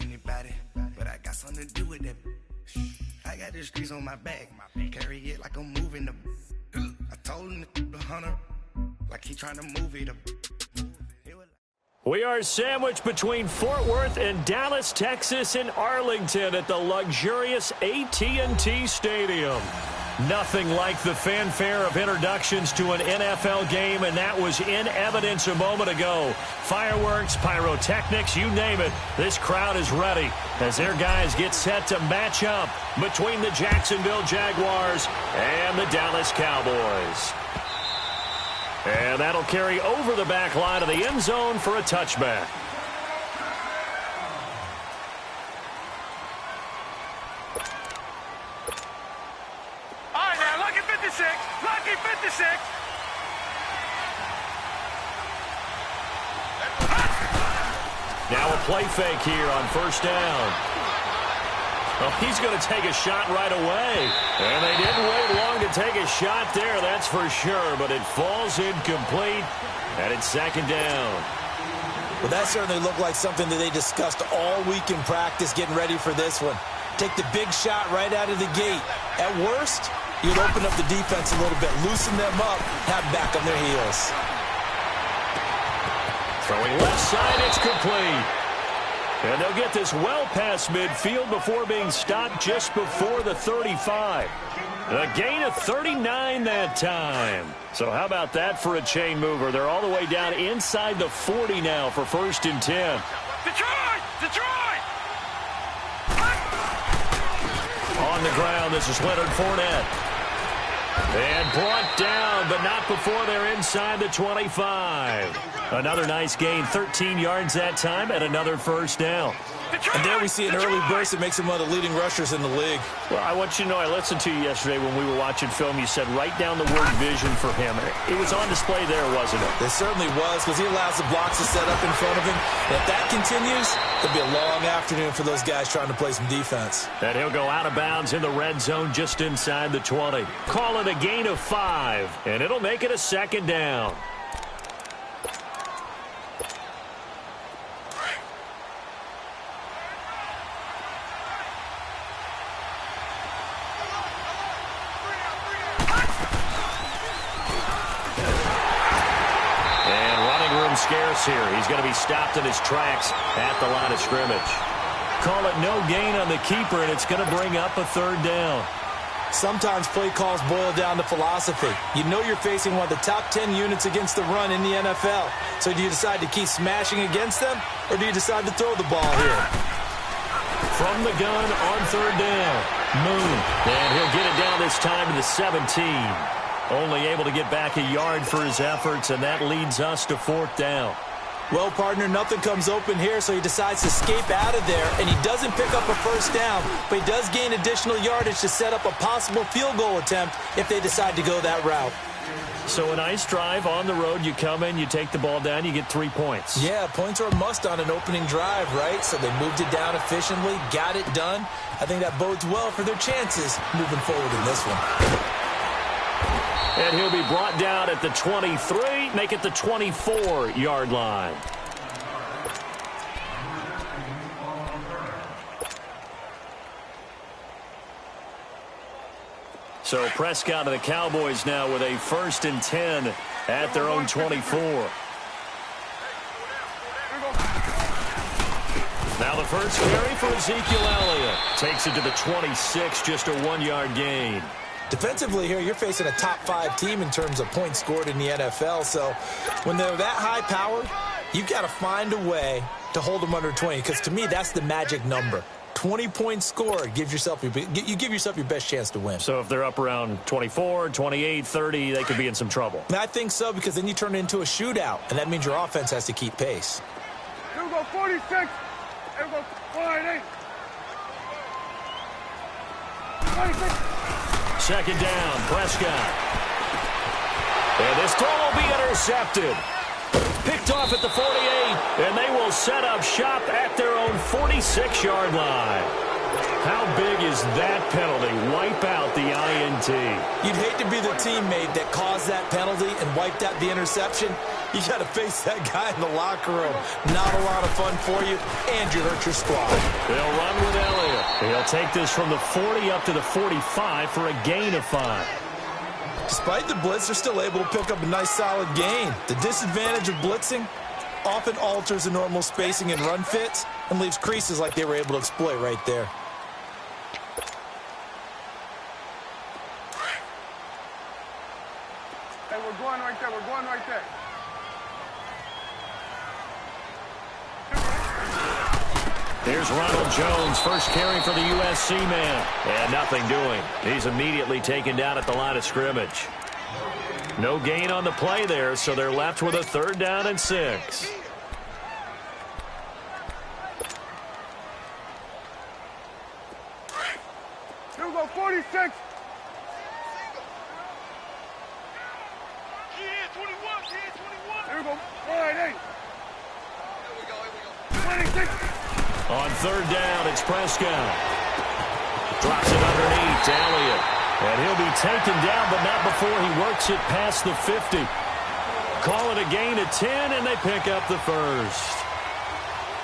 anybody, but I got something to do with that. I got the streets on my back, carry it like I'm moving the. I told him the hunter, like he trying to move it up. We are sandwiched between Fort Worth and Dallas, Texas, and Arlington at the luxurious AT&T Stadium. Nothing like the fanfare of introductions to an NFL game, and that was in evidence a moment ago. Fireworks, pyrotechnics, you name it. This crowd is ready as their guys get set to match up between the Jacksonville Jaguars and the Dallas Cowboys. And that'll carry over the back line of the end zone for a touchback. All right, now, lucky 56. Lucky 56. Now a play fake here on first down. Well, he's going to take a shot right away. And they didn't wait long to take a shot there, that's for sure. But it falls incomplete, and it's second down. Well, that certainly looked like something that they discussed all week in practice getting ready for this one. Take the big shot right out of the gate. At worst, you'd open up the defense a little bit, loosen them up, have them back on their heels. Throwing left side, it's complete. And they'll get this well past midfield before being stopped just before the 35. A gain of 39 that time. So how about that for a chain mover? They're all the way down inside the 40 now for first and 10. Detroit! Detroit! On the ground, this is Leonard Fournette. And brought down, but not before they're inside the 25. Another nice gain, 13 yards that time, and another first down. And there we see an early burst that makes him one of the leading rushers in the league. Well, I want you to know, I listened to you yesterday when we were watching film. You said write down the word vision for him. It was on display there, wasn't it? It certainly was, because he allows the blocks to set up in front of him. And if that continues, it'll be a long afternoon for those guys trying to play some defense. And he'll go out of bounds in the red zone just inside the 20. Call it a gain of 5, and it'll make it a second down. Scarce here. He's going to be stopped in his tracks at the line of scrimmage. Call it no gain on the keeper, and it's going to bring up a third down. Sometimes play calls boil down to philosophy. You know you're facing one of the top 10 units against the run in the NFL. So do you decide to keep smashing against them, or do you decide to throw the ball here? From the gun on third down. Moon. And he'll get it down this time to the 17. Only able to get back a yard for his efforts, and that leads us to fourth down. Well, partner, nothing comes open here, so he decides to escape out of there, and he doesn't pick up a first down, but he does gain additional yardage to set up a possible field goal attempt if they decide to go that route. So a nice drive on the road. You come in, you take the ball down, you get 3 points. Yeah, points are a must on an opening drive, right? So they moved it down efficiently, got it done. I think that bodes well for their chances moving forward in this one. And he'll be brought down at the 23, make it the 24-yard line. So Prescott and the Cowboys now with a first and 10 at their own 24. Now the first carry for Ezekiel Elliott. Takes it to the 26, just a 1-yard gain. Defensively here, you're facing a top-5 team in terms of points scored in the NFL. So when they're that high powered, you've got to find a way to hold them under 20. Because to me, that's the magic number. 20-point score gives yourself you give yourself your best chance to win. So if they're up around 24, 28, 30, they could be in some trouble. And I think so, because then you turn it into a shootout, and that means your offense has to keep pace. Here we go, 46. Here we go, 48. 26. Second down, Prescott. And this throw will be intercepted. Picked off at the 48, and they will set up shop at their own 46-yard line. How big is that penalty? Wipe out the INT. You'd hate to be the teammate that caused that penalty and wiped out the interception. You got to face that guy in the locker room. Not a lot of fun for you, and you hurt your squad. They'll run with Elliott. He'll take this from the 40 up to the 45 for a gain of 5. Despite the blitz, they're still able to pick up a nice, solid gain. The disadvantage of blitzing often alters the normal spacing and run fits and leaves creases like they were able to exploit right there. Hey, we're going right there. We're going right there. Here's Ronald Jones, first carry for the USC man. And nothing doing. He's immediately taken down at the line of scrimmage. No gain on the play there, so they're left with a 3rd down and 6. Here we go, 46. Here we go, 48. 26. On 3rd down, it's Prescott. Drops it underneath to Elliott. And he'll be taken down, but not before he works it past the 50. Call it a gain of 10, and they pick up the first.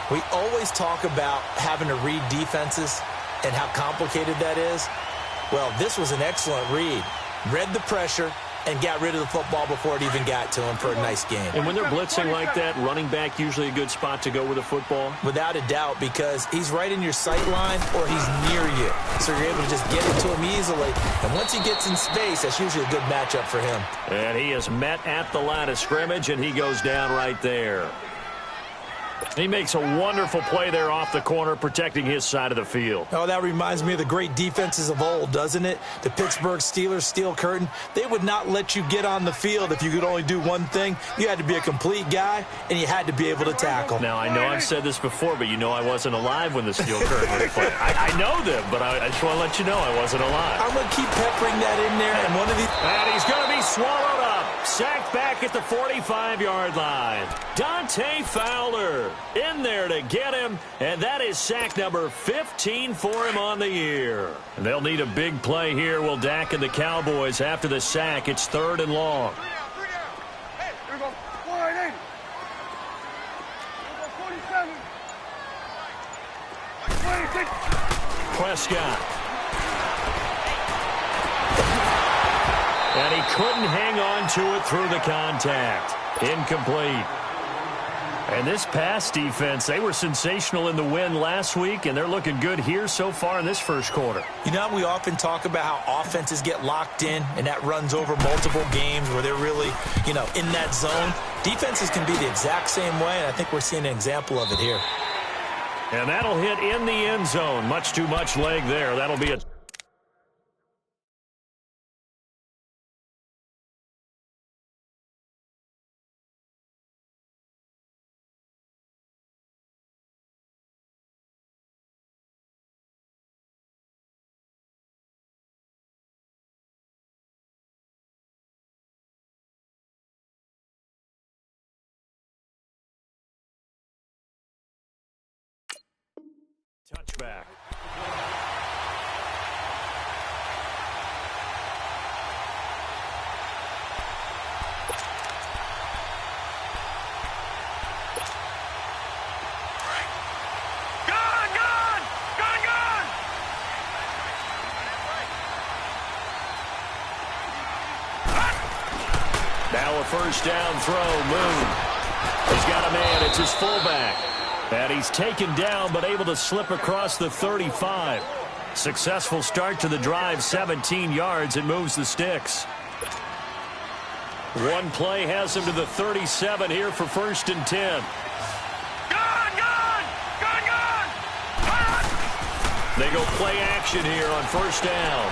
We always talk about having to read defenses and how complicated that is. Well, this was an excellent read. Read the pressure and got rid of the football before it even got to him for a nice game. And when they're blitzing like that, running back usually a good spot to go with a football? Without a doubt, because he's right in your sight line or he's near you. So you're able to just get it to him easily. And once he gets in space, that's usually a good matchup for him. And he is met at the line of scrimmage, and he goes down right there. He makes a wonderful play there off the corner, protecting his side of the field. Oh, that reminds me of the great defenses of old, doesn't it? The Pittsburgh Steelers steel curtain. They would not let you get on the field if you could only do one thing. You had to be a complete guy, and you had to be able to tackle. Now, I know I've said this before, but you know I wasn't alive when the steel curtain was played. I know them, but I just want to let you know I wasn't alive. I'm going to keep peppering that in there, and one of these... And he's going to be swallowed up. Sacked back at the 45-yard line. Dante Fowler in there to get him, and that is sack number 15 for him on the year. And they'll need a big play here, will Dak and the Cowboys after the sack. It's 3rd and long. Hey, here we go, 480. Here we go, 47. 26. Prescott. And he couldn't hang on to it through the contact. Incomplete. And this pass defense, they were sensational in the win last week, and they're looking good here so far in this first quarter. You know, we often talk about how offenses get locked in, and that runs over multiple games where they're really, in that zone. Defenses can be the exact same way, and I think we're seeing an example of it here. And that'll hit in the end zone. Much too much leg there. That'll be a... touchback. Now a first down throw. Moon. He's got a man. It's his fullback. And he's taken down but able to slip across the 35. Successful start to the drive, 17 yards. It moves the sticks. One play has him to the 37 here for 1st and 10. They go play action here on 1st down.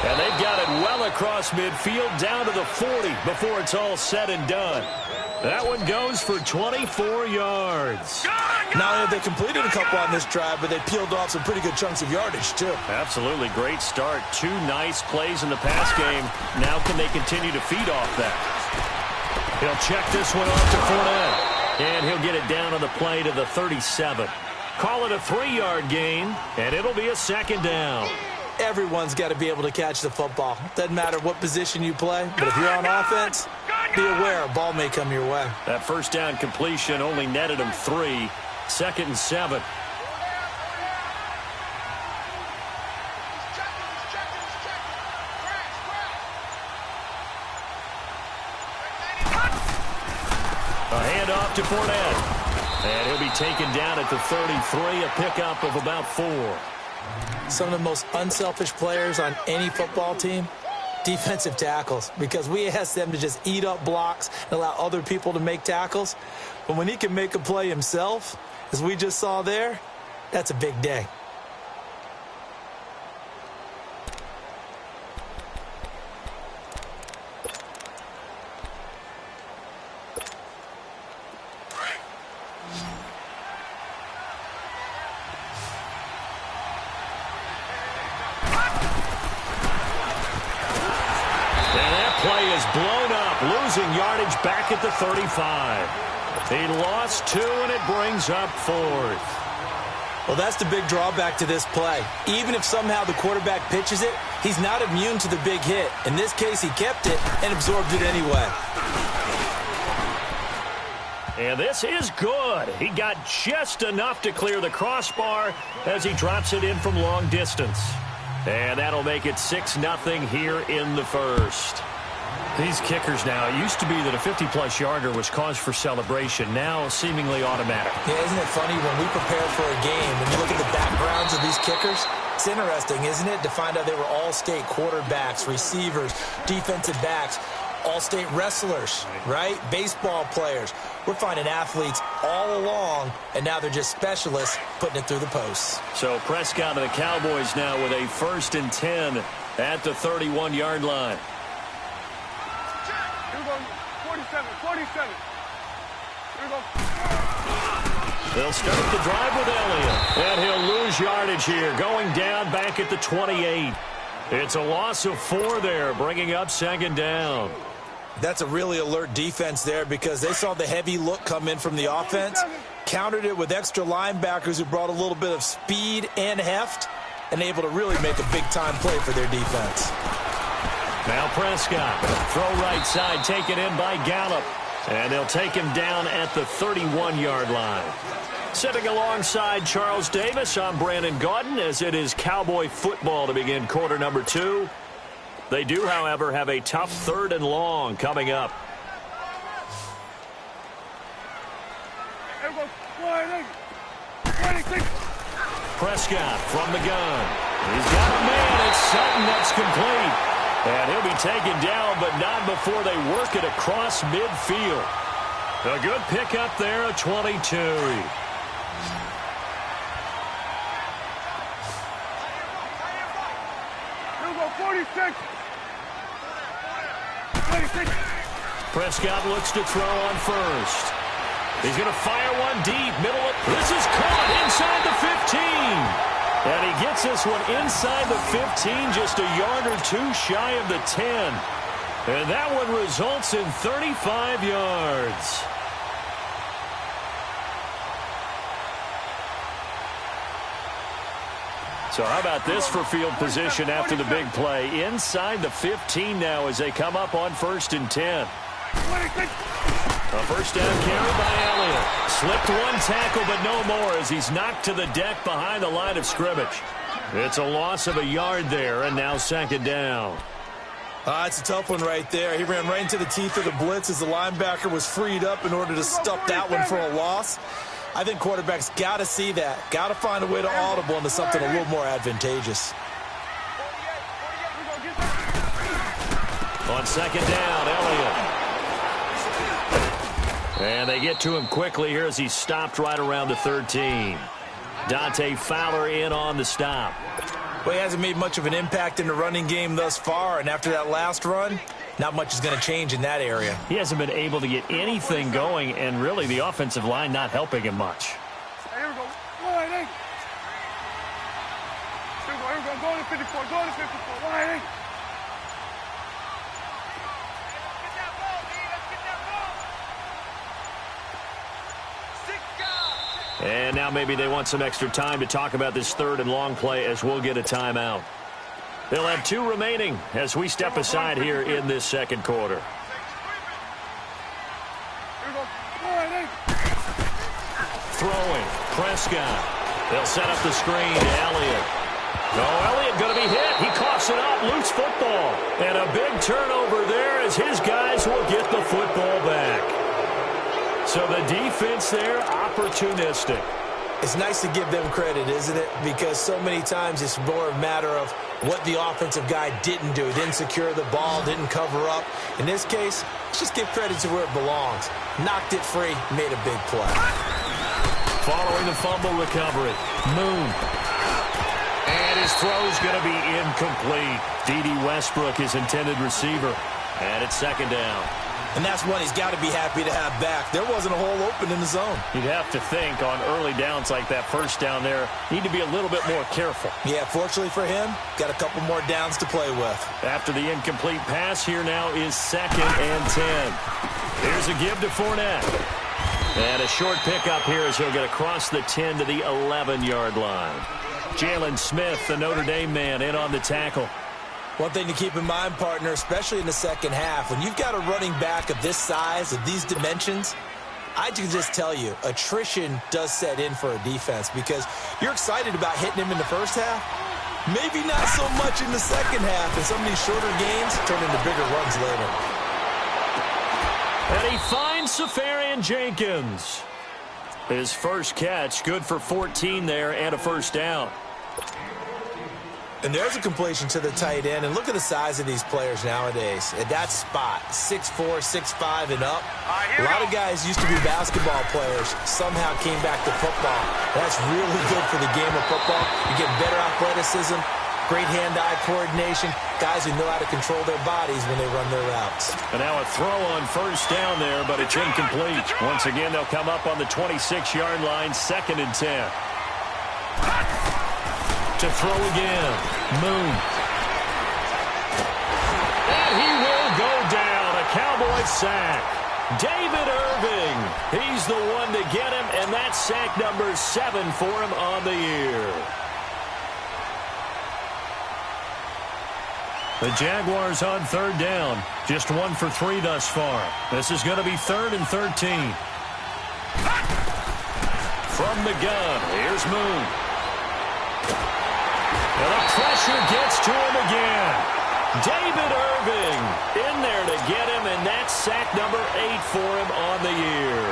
And they've got it well across midfield down to the 40 before it's all said and done. That one goes for 24 yards. Not only have they completed a couple on this drive, but they peeled off some pretty good chunks of yardage, too. Absolutely. Great start. 2 nice plays in the pass game. Now can they continue to feed off that? He'll check this one off to Fournette. And he'll get it down on the play to the 37. Call it a 3-yard gain, and it'll be a second down. Everyone's got to be able to catch the football. Doesn't matter what position you play, but if you're on offense, be aware a ball may come your way. That first down completion only netted him 3. 2nd and 7. A handoff to Fournette. And he'll be taken down at the 33, a pickup of about 4. Some of the most unselfish players on any football team, defensive tackles, because we ask them to just eat up blocks and allow other people to make tackles. But when he can make a play himself, as we just saw there, that's a big day. Blown up, losing yardage back at the 35. He lost 2, and it brings up 4th. Well, that's the big drawback to this play. Even if somehow the quarterback pitches it, he's not immune to the big hit. In this case, he kept it and absorbed it anyway. And this is good. He got just enough to clear the crossbar as he drops it in from long distance. And that'll make it 6-0 here in the first. These kickers now, it used to be that a 50-plus yarder was cause for celebration, now seemingly automatic. Yeah, isn't it funny when we prepare for a game, when you look at the backgrounds of these kickers, it's interesting, isn't it, to find out they were all-state quarterbacks, receivers, defensive backs, all-state wrestlers, right? Baseball players. We're finding athletes all along, and now they're just specialists putting it through the posts. So Prescott and the Cowboys now with a 1st and 10 at the 31-yard line. 47. Here we go. They'll start the drive with Elliott. And he'll lose yardage here, going down back at the 28. It's a loss of 4 there, bringing up 2nd down. That's a really alert defense there because they saw the heavy look come in from the offense, countered it with extra linebackers who brought a little bit of speed and heft, and able to really make a big-time play for their defense. Now Prescott, throw right side, taken in by Gallup. And they'll take him down at the 31-yard line. Sitting alongside Charles Davis, I'm Brandon Gaudin as it is Cowboy football to begin quarter number 2. They do, however, have a tough 3rd and long coming up. Prescott from the gun. He's got a man. It's Sutton that's complete. And he'll be taken down, but not before they work it across midfield. A good pickup there, a 22. Here we go, 46. Prescott looks to throw on first. He's going to fire one deep, middle of. This is caught inside the 15. And he gets this one inside the 15, just a yard or 2 shy of the 10. And that one results in 35 yards. So how about this for field position after the big play? Inside the 15 now as they come up on 1st and 10. A first down carry by Elliott. Slipped one tackle, but no more as he's knocked to the deck behind the line of scrimmage. It's a loss of a yard there, and now 2nd down. It's a tough one right there. He ran right into the teeth of the blitz as the linebacker was freed up in order to stop that one for a loss. I think quarterbacks got to see that. Got to find a way to audible into something a little more advantageous. On 2nd down, Elliott. And they get to him quickly here as he's stopped right around the 13. Dante Fowler in on the stop. Well, he hasn't made much of an impact in the running game thus far, and after that last run, not much is going to change in that area. He hasn't been able to get anything going, and really the offensive line not helping him much. Here we go. Here we go. Go to 54. Go to 54. Line 8. And now maybe they want some extra time to talk about this third and long play as we'll get a timeout. They'll have 2 remaining as we step aside here in this second quarter. Throwing, Prescott. They'll set up the screen to Elliott. Oh, Elliott going to be hit. He coughs it up, loose football. And a big turnover there as his guys will get the football back. So the defense there, opportunistic. It's nice to give them credit, isn't it? Because so many times it's more a matter of what the offensive guy didn't do. Didn't secure the ball, didn't cover up. In this case, let's just give credit to where it belongs. Knocked it free, made a big play. Following the fumble recovery, Moon. And his throw's going to be incomplete. D.D. Westbrook, his intended receiver. And it's second down. And that's one he's got to be happy to have back. There wasn't a hole open in the zone. You'd have to think on early downs like that first down there, need to be a little bit more careful. Yeah, fortunately for him, got a couple more downs to play with. After the incomplete pass, here now is 2nd and 10. Here's a give to Fournette. And a short pickup here as he'll get across the 10 to the 11-yard line. Jalen Smith, the Notre Dame man, in on the tackle. One thing to keep in mind, partner, especially in the second half, when you've got a running back of this size, of these dimensions, I can just tell you, attrition does set in for a defense because you're excited about hitting him in the first half. Maybe not so much in the second half, and some of these shorter gains turn into bigger runs later. And he finds Safarian Jenkins. His first catch, good for 14 there and a first down. And there's a completion to the tight end. And look at the size of these players nowadays. At that spot, 6'4", 6'5", and up. A lot of guys used to be basketball players. Somehow came back to football. That's really good for the game of football. You get better athleticism, great hand-eye coordination, guys who know how to control their bodies when they run their routes. And now a throw on first down there, but it's incomplete. Once again, they'll come up on the 26-yard line, 2nd and 10. To throw again, Moon. And he will go down, a Cowboy sack. David Irving, he's the one to get him, and that's sack number 7 for him on the year. The Jaguars on 3rd down, just 1 for 3 thus far. This is going to be 3rd and 13. From the gun, here's Moon. And the pressure gets to him again. David Irving in there to get him, and that's sack number 8 for him on the year.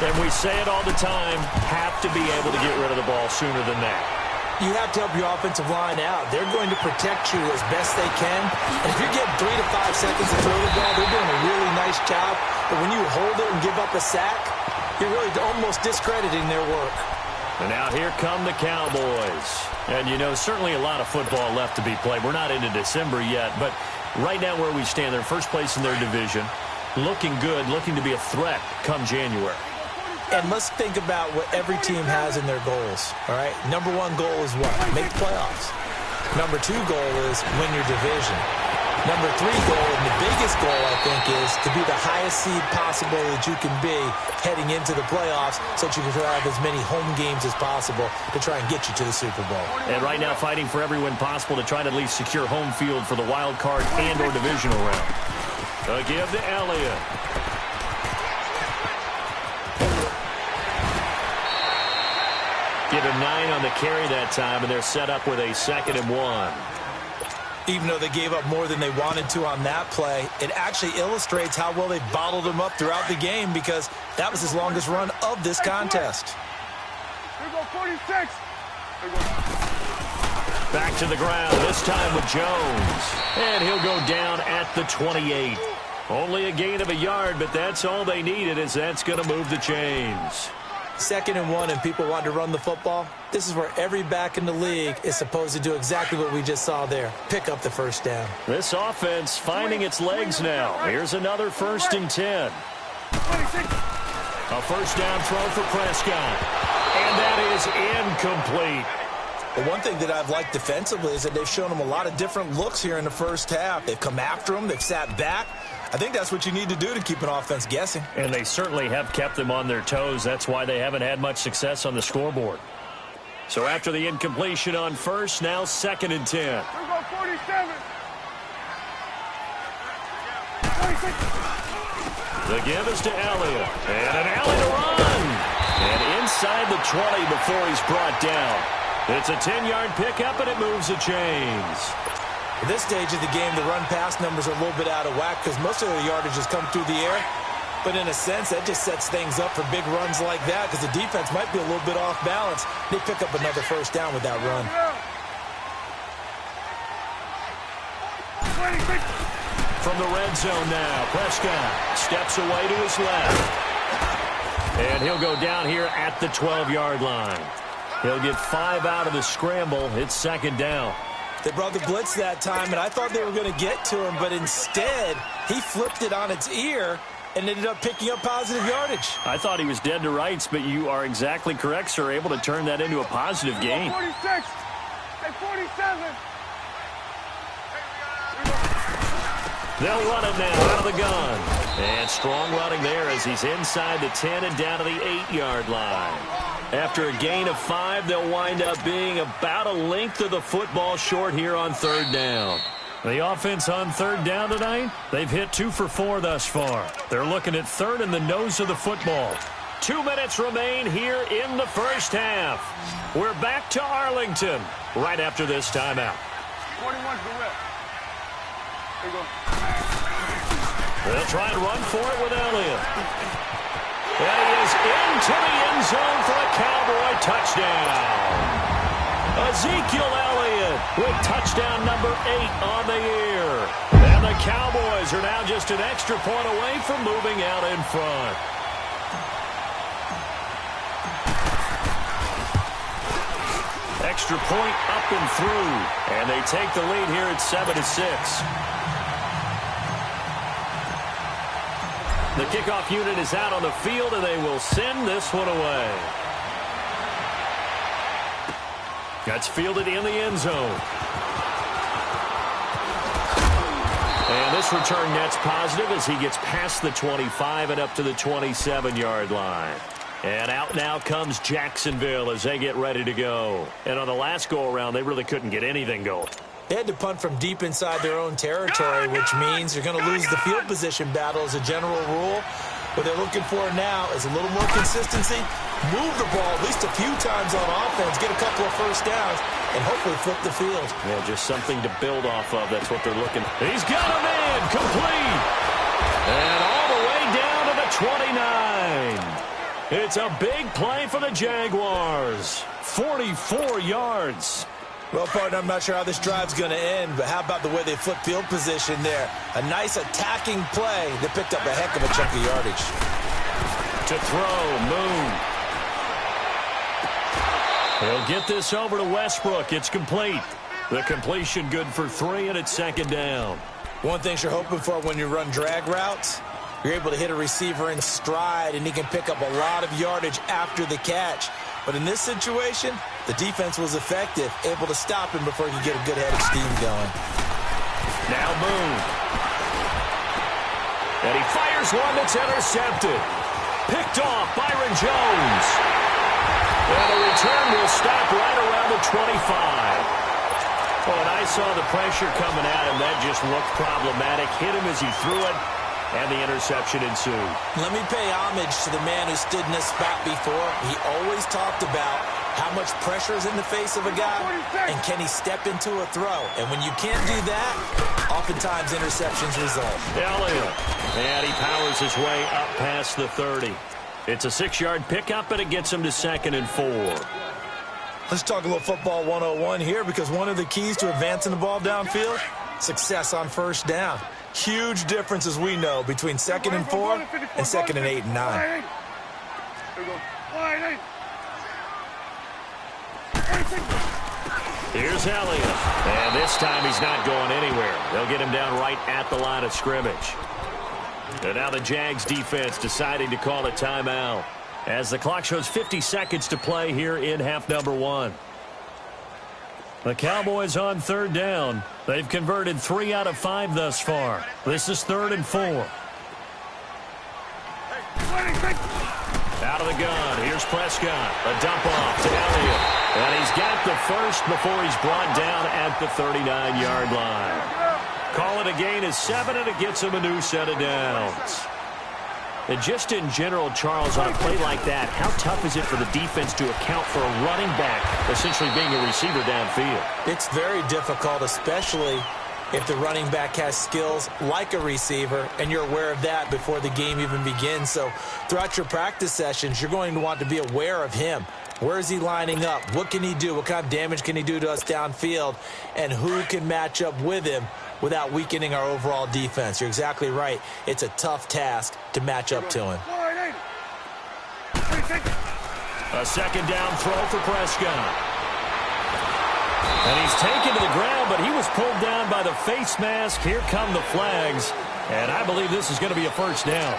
And we say it all the time, have to be able to get rid of the ball sooner than that. You have to help your offensive line out. They're going to protect you as best they can. And if you're getting 3 to 5 seconds to throw the ball, they're doing a really nice job. But when you hold it and give up a sack, you're really almost discrediting their work. And now here come the Cowboys. And, you know, certainly a lot of football left to be played. We're not into December yet, but right now where we stand, they're first place in their division. Looking good, looking to be a threat come January. And let's think about what every team has in their goals, all right? Number 1 goal is what? Make the playoffs. Number 2 goal is win your division. Number 3 goal, and the biggest goal, I think, is to be the highest seed possible that you can be heading into the playoffs so that you can have as many home games as possible to try and get you to the Super Bowl. And right now fighting for every win possible to try to at least secure home field for the wild card and or divisional round. A give to Elliott. Give him 9 on the carry that time, and they're set up with a 2nd and 1. Even though they gave up more than they wanted to on that play, it actually illustrates how well they bottled them up throughout the game because that was his longest run of this contest. Here we go, 46. Back to the ground, this time with Jones. And he'll go down at the 28. Only a gain of a yard, but that's all they needed, as that's going to move the chains. 2nd and 1 and people want to run the football. This is where every back in the league is supposed to do exactly what we just saw there. Pick up the first down. This offense finding its legs now. Here's another 1st and 10. A first down throw for Prescott. And that is incomplete. But one thing that I've liked defensively is that they've shown them a lot of different looks here in the first half. They've come after them. They've sat back. I think that's what you need to do to keep an offense guessing. And they certainly have kept them on their toes. That's why they haven't had much success on the scoreboard. So after the incompletion on first, now 2nd and 10. We're going 47. 46. The give is to Elliott. And an alley to run. And inside the 20 before he's brought down. It's a 10-yard pickup, and it moves the chains. At this stage of the game, the run-pass numbers are a little bit out of whack because most of the yardage has come through the air. But in a sense, that just sets things up for big runs like that because the defense might be a little bit off balance. They pick up another first down with that run. From the red zone now, Prescott steps away to his left. And he'll go down here at the 12-yard line. He'll get 5 out of the scramble. It's 2nd down. They brought the blitz that time, and I thought they were going to get to him, but instead, he flipped it on its ear and ended up picking up positive yardage. I thought he was dead to rights, but you are exactly correct, sir. Able to turn that into a positive gain. 46. Hey, 47. They'll run it now out of the gun. And strong running there as he's inside the 10 and down to the 8-yard line. After a gain of 5, they'll wind up being about a length of the football short here on 3rd down. The offense on 3rd down tonight, they've hit 2 for 4 thus far. They're looking at 3rd in the nose of the football. 2 minutes remain here in the first half. We're back to Arlington right after this timeout. 41's the whip. There you go. They'll try and run for it with Elliott. And he is into the end zone for a Cowboy touchdown. Ezekiel Elliott with touchdown number 8 on the year. And the Cowboys are now just an extra point away from moving out in front. Extra point up and through. And they take the lead here at 7-6. The kickoff unit is out on the field, and they will send this one away. That's fielded in the end zone. And this return net's positive as he gets past the 25 and up to the 27-yard line. And out now comes Jacksonville as they get ready to go. And on the last go-around, they really couldn't get anything going. They had to punt from deep inside their own territory, which means they're going to lose the field position battle as a general rule. What they're looking for now is a little more consistency, move the ball at least a few times on offense, get a couple of first downs, and hopefully flip the field. Yeah, just something to build off of. That's what they're looking for. He's got a man, complete. And all the way down to the 29. It's a big play for the Jaguars. 44 yards. Well, partner, I'm not sure how this drive's going to end, but how about the way they flip field position there? A nice attacking play that picked up a heck of a chunk of yardage. To throw, Moon. He'll get this over to Westbrook. It's complete. The completion good for 3, and it's 2nd down. One thing you're hoping for when you run drag routes, you're able to hit a receiver in stride, and he can pick up a lot of yardage after the catch. But in this situation, the defense was effective, able to stop him before he could get a good head of steam going. Now Moon. And he fires one that's intercepted. Picked off Byron Jones. And the return will stop right around the 25. Oh, and I saw the pressure coming at him. That just looked problematic. Hit him as he threw it. And the interception ensued. Let me pay homage to the man who stood in this spot before. He always talked about how much pressure is in the face of a guy, and can he step into a throw. And when you can't do that, oftentimes interceptions result. Elliott. And he powers his way up past the 30. It's a 6-yard pickup, and it gets him to 2nd and 4. Let's talk a little football 101 here, because one of the keys to advancing the ball downfield, success on first down. Huge difference, as we know, between 2nd and 4 and 2nd and 8 and 9. Here's Elliott. And this time he's not going anywhere. They'll get him down right at the line of scrimmage. And now the Jags defense deciding to call a timeout as the clock shows 50 seconds to play here in half number 1. The Cowboys on third down. They've converted 3 out of 5 thus far. This is 3rd and 4. Out of the gun. Here's Prescott. A dump off to Elliott. And he's got the first before he's brought down at the 39-yard line. Call it a gain of 7, and it gets him a new set of downs. And just in general, Charles, on a play like that, how tough is it for the defense to account for a running back essentially being a receiver downfield? It's very difficult, especially if the running back has skills like a receiver, and you're aware of that before the game even begins. So throughout your practice sessions, you're going to want to be aware of him. Where is he lining up? What can he do? What kind of damage can he do to us downfield? And who can match up with him without weakening our overall defense? You're exactly right. It's a tough task to match up to him. A second down throw for Prescott. And he's taken to the ground, but he was pulled down by the face mask. Here come the flags. And I believe this is going to be a first down.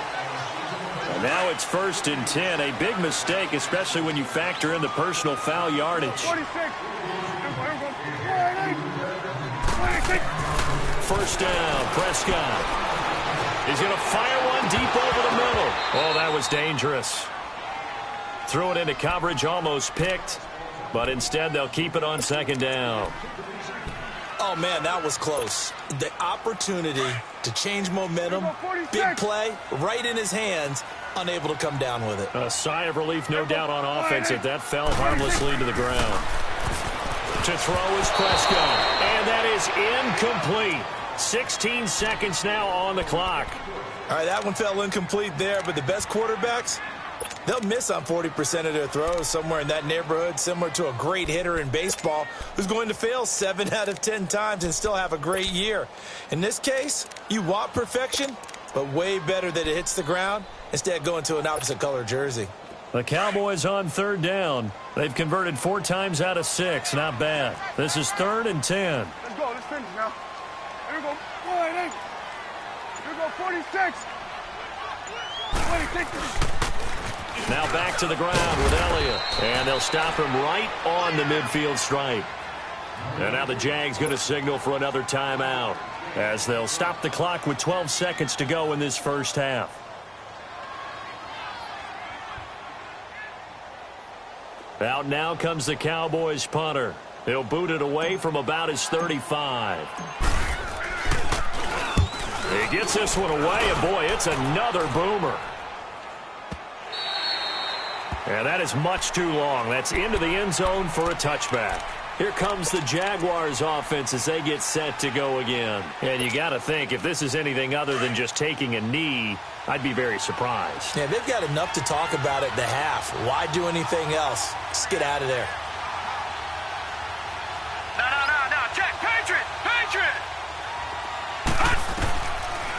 And now it's 1st and 10. A big mistake, especially when you factor in the personal foul yardage. 1st down, Prescott. He's going to fire one deep over the middle. Oh, that was dangerous. Threw it into coverage, almost picked. But instead, they'll keep it on 2nd down. Oh, man, that was close. The opportunity to change momentum, big play, right in his hands, unable to come down with it. A sigh of relief, no doubt, on offense if that fell harmlessly to the ground. To throw is Prescott, and that is incomplete. 16 seconds now on the clock. All right, that one fell incomplete there, but the best quarterbacks, they'll miss on 40% of their throws, somewhere in that neighborhood, similar to a great hitter in baseball who's going to fail 7 out of 10 times and still have a great year. In this case, you want perfection, but way better that it hits the ground instead of going to an opposite color jersey. The Cowboys on 3rd down. They've converted 4 times out of 6. Not bad. This is 3rd and 10. Let's go. Let's finish now. Here we go. 48. Here we go. 46. 26. Now back to the ground with Elliott. And they'll stop him right on the midfield stripe. And now the Jags going to signal for another timeout, as they'll stop the clock with 12 seconds to go in this first half. Out now comes the Cowboys punter. He'll boot it away from about his 35. He gets this one away, and boy, it's another boomer. And that is much too long. That's into the end zone for a touchback. Here comes the Jaguars offense as they get set to go again. And you got to think, if this is anything other than just taking a knee, I'd be very surprised. Yeah, they've got enough to talk about at the half. Why do anything else? Just get out of there. No. Check. Patriot.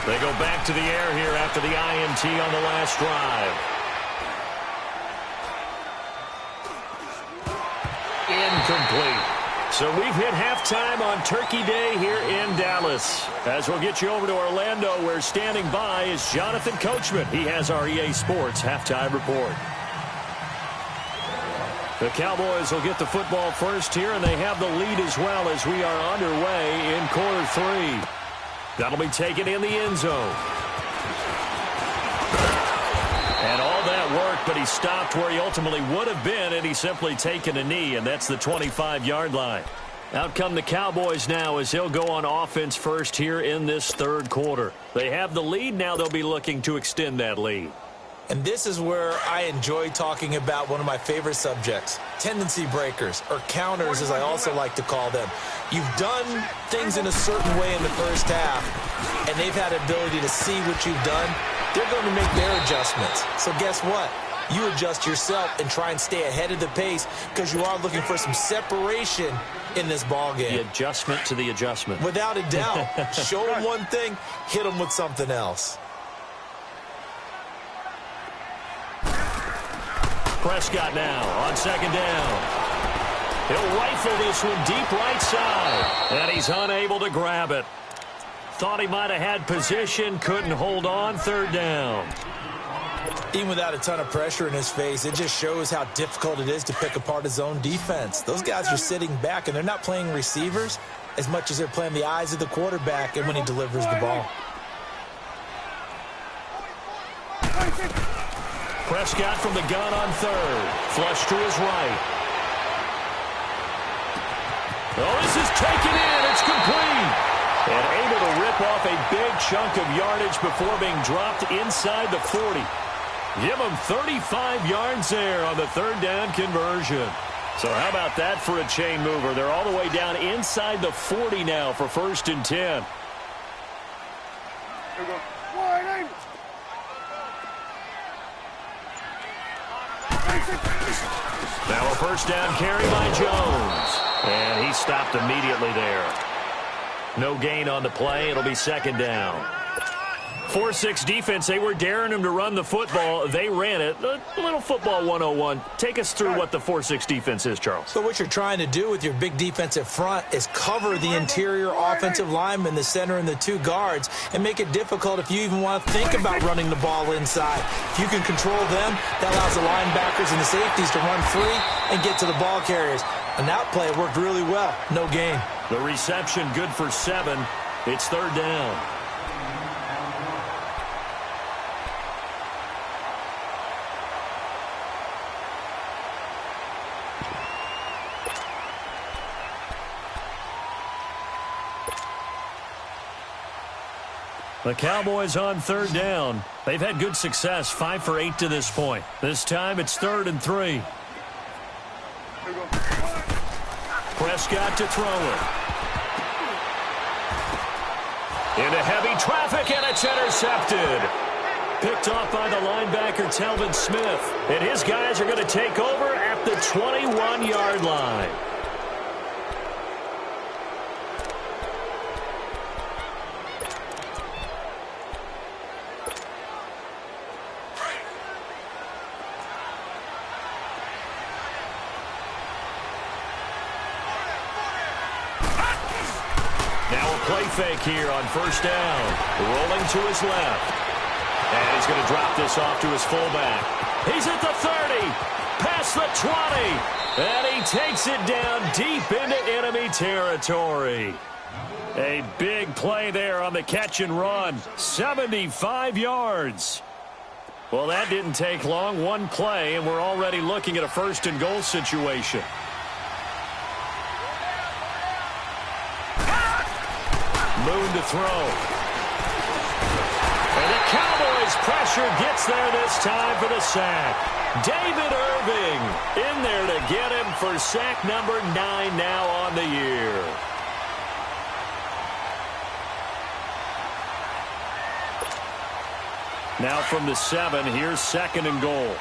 They go back to the air here after the INT on the last drive. Incomplete. So we've hit halftime on Turkey Day here in Dallas. As we'll get you over to Orlando, where standing by is Jonathan Coachman. He has our EA Sports halftime report. The Cowboys will get the football first here, and they have the lead as well as we are underway in quarter 3. That'll be taken in the end zone. And all that work, but he stopped where he ultimately would have been, and he's simply taken a knee, and that's the 25-yard line. Out come the Cowboys now as they'll go on offense first here in this 3rd quarter. They have the lead. Now they'll be looking to extend that lead. And this is where I enjoy talking about one of my favorite subjects, tendency breakers, or counters as I also like to call them. You've done things in a certain way in the first half, and they've had ability to see what you've done. They're going to make their adjustments. So guess what? You adjust yourself and try and stay ahead of the pace, because you are looking for some separation in this ball game. The adjustment to the adjustment. Without a doubt. Show them one thing, hit them with something else. Prescott now on 2nd down. He'll rifle this one deep right side, and he's unable to grab it. Thought he might have had position, couldn't hold on. 3rd down. Even without a ton of pressure in his face, it just shows how difficult it is to pick apart his own defense. Those guys are sitting back, and they're not playing receivers as much as they're playing the eyes of the quarterback and when he delivers the ball. Prescott from the gun on third. Flush to his right. Oh, this is taken in. It's complete. And able to rip off a big chunk of yardage before being dropped inside the 40. Give them 35 yards there on the third down conversion. So how about that for a chain mover? They're all the way down inside the 40 now for 1st and 10. Now a first down carry by Jones. And he stopped immediately there. No gain on the play. It'll be 2nd down. 4-6 defense, they were daring him to run the football. They ran it. A little football 101. Take us through what the 4-6 defense is, Charles. So what you're trying to do with your big defensive front is cover the interior offensive linemen, the center and the 2 guards, and make it difficult if you even want to think about running the ball inside. If you can control them, that allows the linebackers and the safeties to run free and get to the ball carriers. And that play worked really well. No gain. The reception good for 7. It's 3rd down. The Cowboys on 3rd down. They've had good success, 5 for 8 to this point. This time it's 3rd and 3. Prescott to throw it. Into heavy traffic, and it's intercepted. Picked off by the linebacker, Telvin Smith. And his guys are going to take over at the 21-yard line. Play fake here on 1st down. Rolling to his left. And he's going to drop this off to his fullback. He's at the 30. Past the 20. And he takes it down deep into enemy territory. A big play there on the catch and run. 75 yards. Well, that didn't take long. One play, and we're already looking at a 1st and goal situation. Moon to throw. And the Cowboys pressure gets there this time for the sack. David Irving in there to get him for sack number 9 now on the year. Now from the 7, here's 2nd and goal.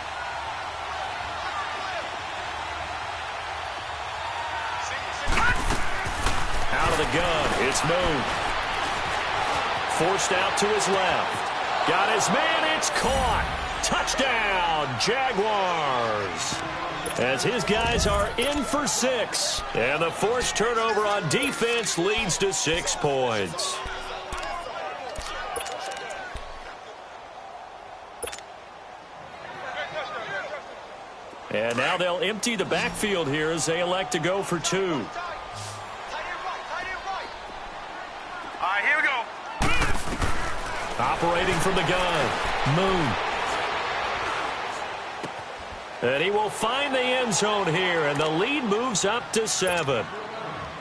Out of the gun, it's Moon. Forced out to his left. Got his man, it's caught. Touchdown, Jaguars. As his guys are in for 6. And the forced turnover on defense leads to 6 points. And now they'll empty the backfield here as they elect to go for 2. All right, here we go. Operating from the gun, Moon. And he will find the end zone here, and the lead moves up to 7.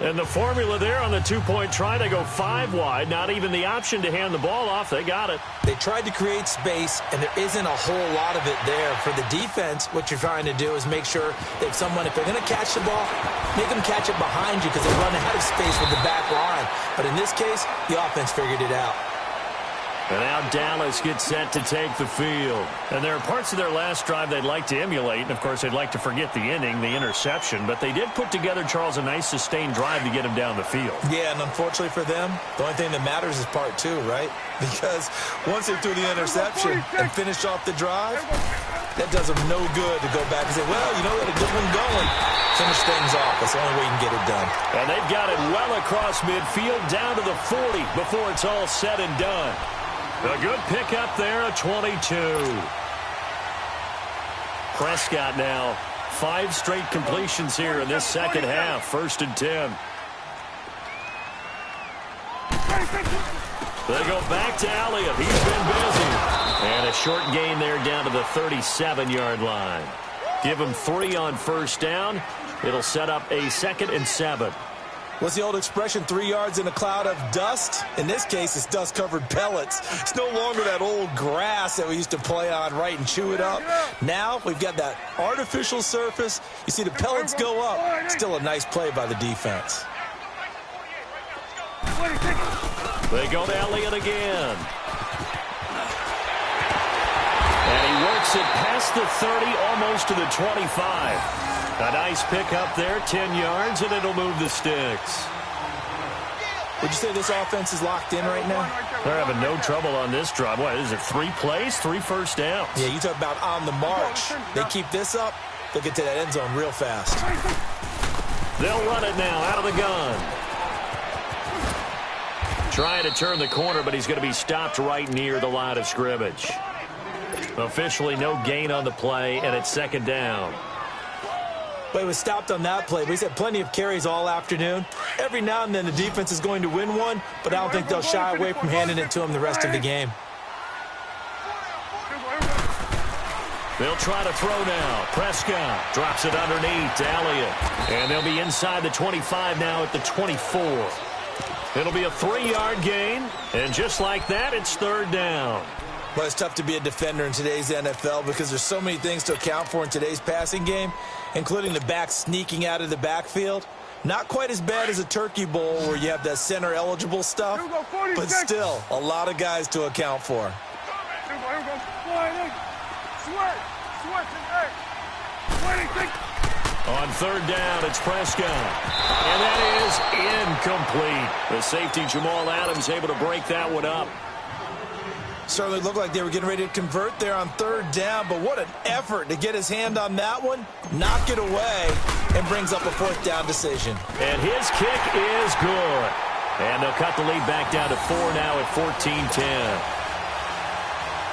And the formula there on the 2-point try, they go 5 wide. Not even the option to hand the ball off. They got it. They tried to create space, and there isn't a whole lot of it there. For the defense, what you're trying to do is make sure that if they're going to catch the ball, make them catch it behind you because they run out of space with the back line. But in this case, the offense figured it out. And now Dallas gets set to take the field. And there are parts of their last drive they'd like to emulate. And, of course, they'd like to forget the inning, the interception. But they did put together, Charles, a nice sustained drive to get him down the field. Yeah, and unfortunately for them, the only thing that matters is part 2, right? Because once they threw the interception and finished off the drive, that does them no good to go back and say, well, you know, we had a good one going. Finish things off. That's the only way you can get it done. And they've got it well across midfield down to the 40 before it's all said and done. A good pickup there, a 22. Prescott now. 5 straight completions here in this second half. 1st and 10. They go back to Elliott. He's been busy. And a short gain there down to the 37-yard line. Give him 3 on 1st down. It'll set up a 2nd and 7. What's the old expression, 3 yards in a cloud of dust? In this case, it's dust-covered pellets. It's no longer that old grass that we used to play on, right, and chew it up. Now we've got that artificial surface. You see the pellets go up. Still a nice play by the defense. They go to Elliott again. And he works it past the 30, almost to the 25. A nice pick up there, 10 yards, and it'll move the sticks. Would you say this offense is locked in right now? They're having no trouble on this drive. What is it, 3 plays, 3 first downs? Yeah, you talk about on the march. They keep this up, they'll get to that end zone real fast. They'll run it now out of the gun. Trying to turn the corner, but he's going to be stopped right near the line of scrimmage. Officially no gain on the play, and it's 2nd down. But he was stopped on that play. But he's had plenty of carries all afternoon. Every now and then the defense is going to win one, but I don't think they'll shy away from handing it to him the rest of the game. They'll try to throw now. Prescott drops it underneath to Elliott. And they'll be inside the 25 now at the 24. It'll be a 3-yard gain. And just like that, it's 3rd down. Well, it's tough to be a defender in today's NFL because there's so many things to account for in today's passing game, including the back sneaking out of the backfield. Not quite as bad as a turkey bowl where you have that center-eligible stuff, but still a lot of guys to account for. On 3rd down, it's Prescott. And that is incomplete. The safety, Jamal Adams, able to break that one up. Certainly looked like they were getting ready to convert there on 3rd down, but what an effort to get his hand on that one, knock it away, and brings up a 4th down decision. And his kick is good. And they'll cut the lead back down to 4 now at 14-10.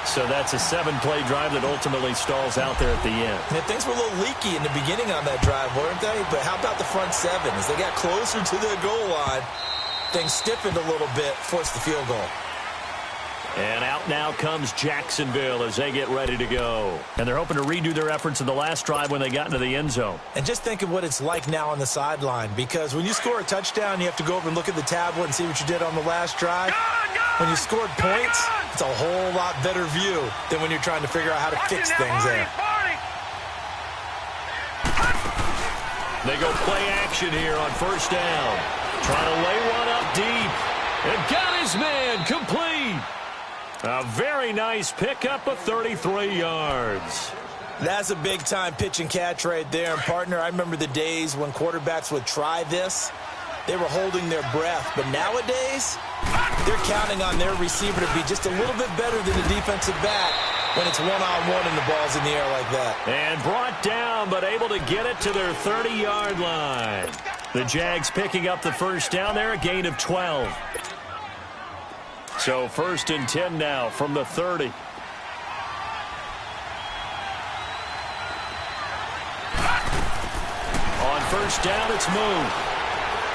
So that's a 7-play drive that ultimately stalls out there at the end. And things were a little leaky in the beginning on that drive, weren't they? But how about the front 7? As they got closer to the goal line, things stiffened a little bit, forced the field goal. And out now comes Jacksonville as they get ready to go. And they're hoping to redo their efforts in the last drive when they got into the end zone. And just think of what it's like now on the sideline, because when you score a touchdown, you have to go over and look at the tablet and see what you did on the last drive. When you scored points, it's a whole lot better view than when you're trying to figure out how to fix things there. They go play action here on 1st down. Trying to lay one up deep. And got his man complete. A very nice pickup of 33 yards. That's a big-time pitch and catch right there. And, partner, I remember the days when quarterbacks would try this. They were holding their breath. But nowadays, they're counting on their receiver to be just a little bit better than the defensive back when it's one-on-one and the ball's in the air like that. And brought down, but able to get it to their 30-yard line. The Jags picking up the 1st down there, a gain of 12. So 1st and 10 now from the 30. On 1st down, it's moved.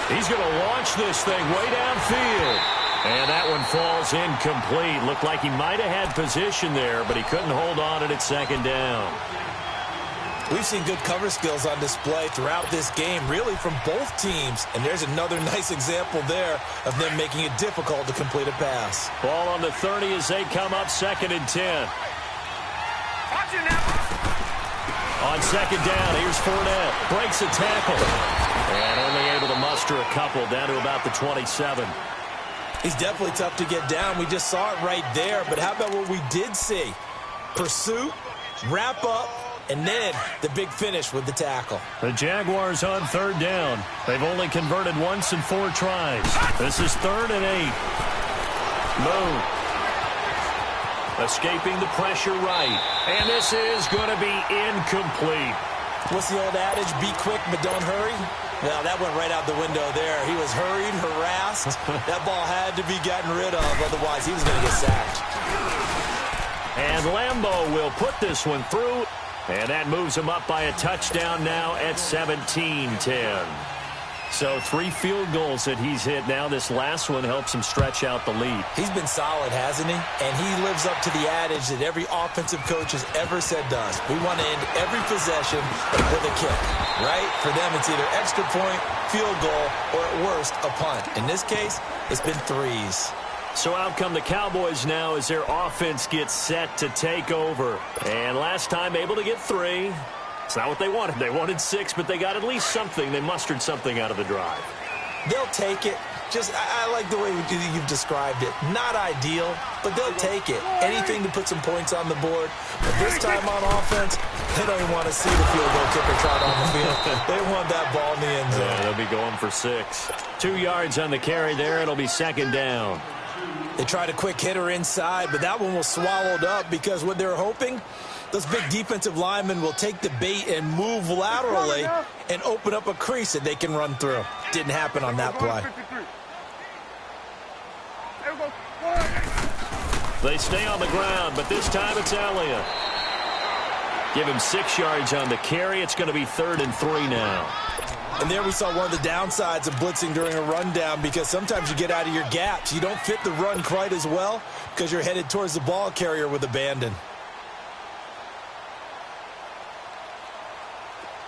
He's going to launch this thing way downfield. And that one falls incomplete. Looked like he might have had position there, but he couldn't hold on at 2nd down. We've seen good cover skills on display throughout this game, really from both teams. And there's another nice example there of them making it difficult to complete a pass. Ball on the 30 as they come up 2nd and 10. On 2nd down, here's Fournette. Breaks a tackle. And only able to muster a couple down to about the 27. He's definitely tough to get down. We just saw it right there. But how about what we did see? Pursuit, wrap up, and then the big finish with the tackle. The Jaguars on 3rd down. They've only converted once in 4 tries. This is 3rd and 8. Moon. Escaping the pressure right. And this is going to be incomplete. What's the old adage? Be quick, but don't hurry. Well, that went right out the window there. He was hurried, harassed. That ball had to be gotten rid of. Otherwise, he was going to get sacked. And Lambeau will put this one through. And that moves them up by a touchdown now at 17-10. So 3 field goals that he's hit now. This last one helps him stretch out the lead. He's been solid, hasn't he? And he lives up to the adage that every offensive coach has ever said to us. We want to end every possession with a kick, right? For them, it's either extra point, field goal, or at worst, a punt. In this case, it's been 3s. So out come the Cowboys now as their offense gets set to take over. And last time able to get 3. It's not what they wanted. They wanted 6, but they got at least something. They mustered something out of the drive. They'll take it. I like the way you've described it. Not ideal, but they'll take it. Anything to put some points on the board. But this time on offense, they don't even want to see the field goal kicker trot on the field. They want that ball in the end zone. Yeah, they'll be going for 6. 2 yards on the carry there. It'll be 2nd down. They tried a quick hitter inside, but that one was swallowed up because what they're hoping, those big defensive linemen will take the bait and move laterally and open up a crease that they can run through. Didn't happen on that play. They stay on the ground, but this time it's Elliott. Give him 6 yards on the carry. It's going to be 3rd and 3 now. And there we saw one of the downsides of blitzing during a rundown because sometimes you get out of your gaps. You don't fit the run quite as well because you're headed towards the ball carrier with abandon.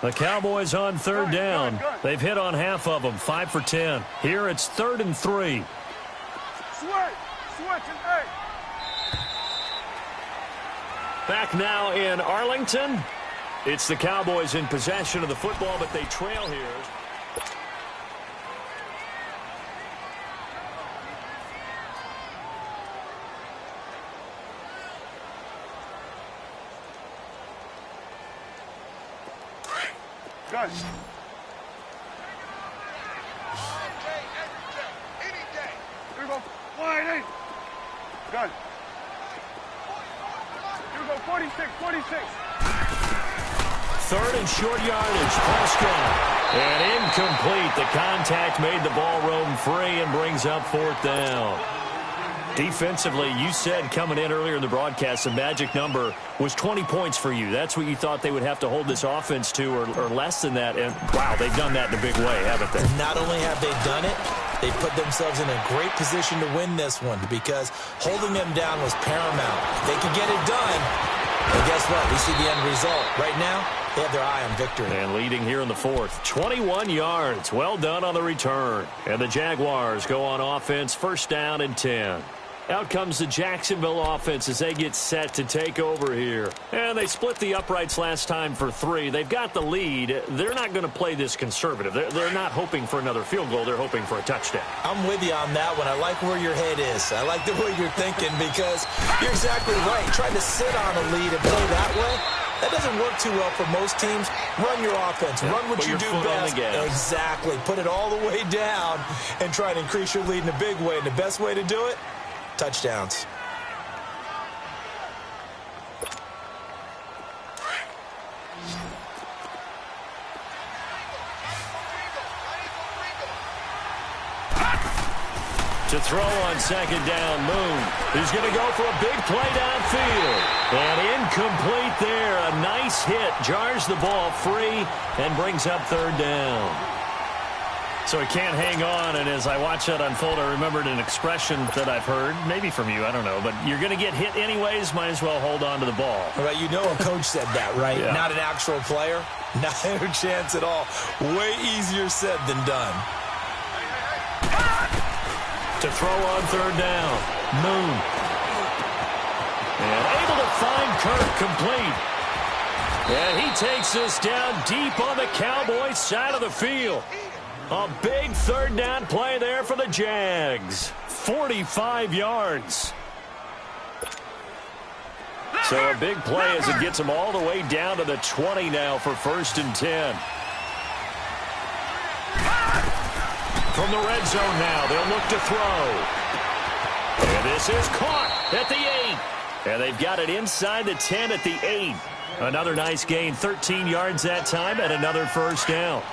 The Cowboys on 3rd down. They've hit on half of them, 5 for 10. Here it's 3rd and 3. Back now in Arlington. It's the Cowboys in possession of the football, but they trail here. Gun. Here we go. Wide 8. Gun. Here we go. 46. 46. 3rd and short yardage. Prescott. And incomplete. The contact made the ball roam free and brings up 4th down. Defensively, you said coming in earlier in the broadcast, the magic number was 20 points for you. That's what you thought they would have to hold this offense to or less than that. And, wow, they've done that in a big way, haven't they? Not only have they done it, they put themselves in a great position to win this one because holding them down was paramount. If they could get it done, and guess what? We see the end result. Right now, they have their eye on victory. And leading here in the 4th. 21 yards. Well done on the return. And the Jaguars go on offense, 1st down and 10. Out comes the Jacksonville offense as they get set to take over here. And they split the uprights last time for 3. They've got the lead. They're not going to play this conservative. They're not hoping for another field goal. They're hoping for a touchdown. I'm with you on that one. I like where your head is. I like the way you're thinking because you're exactly right. Trying to sit on a lead and play that way, that doesn't work too well for most teams. Run your offense. Yeah, run what you do best. Exactly. Put it all the way down and try to increase your lead in a big way. And the best way to do it, touchdowns. To throw on 2nd down, Moon. He's going to go for a big play downfield. And incomplete there. A nice hit. Jars the ball free and brings up 3rd down. So he can't hang on, and as I watch that unfold, I remembered an expression that I've heard, maybe from you, I don't know, but you're going to get hit anyways, might as well hold on to the ball. Right, you know a coach said that, right? Yeah. Not an actual player. Not a chance at all. Way easier said than done. To throw on 3rd down, Moon. And able to find Kirk complete. And he takes us down deep on the Cowboys side of the field. A big 3rd down play there for the Jags. 45 yards. So a big play as it gets them all the way down to the 20 now for 1st and 10. From the red zone now, they'll look to throw. And this is caught at the 8. And they've got it inside the 10 at the 8. Another nice gain, 13 yards that time, and another 1st down.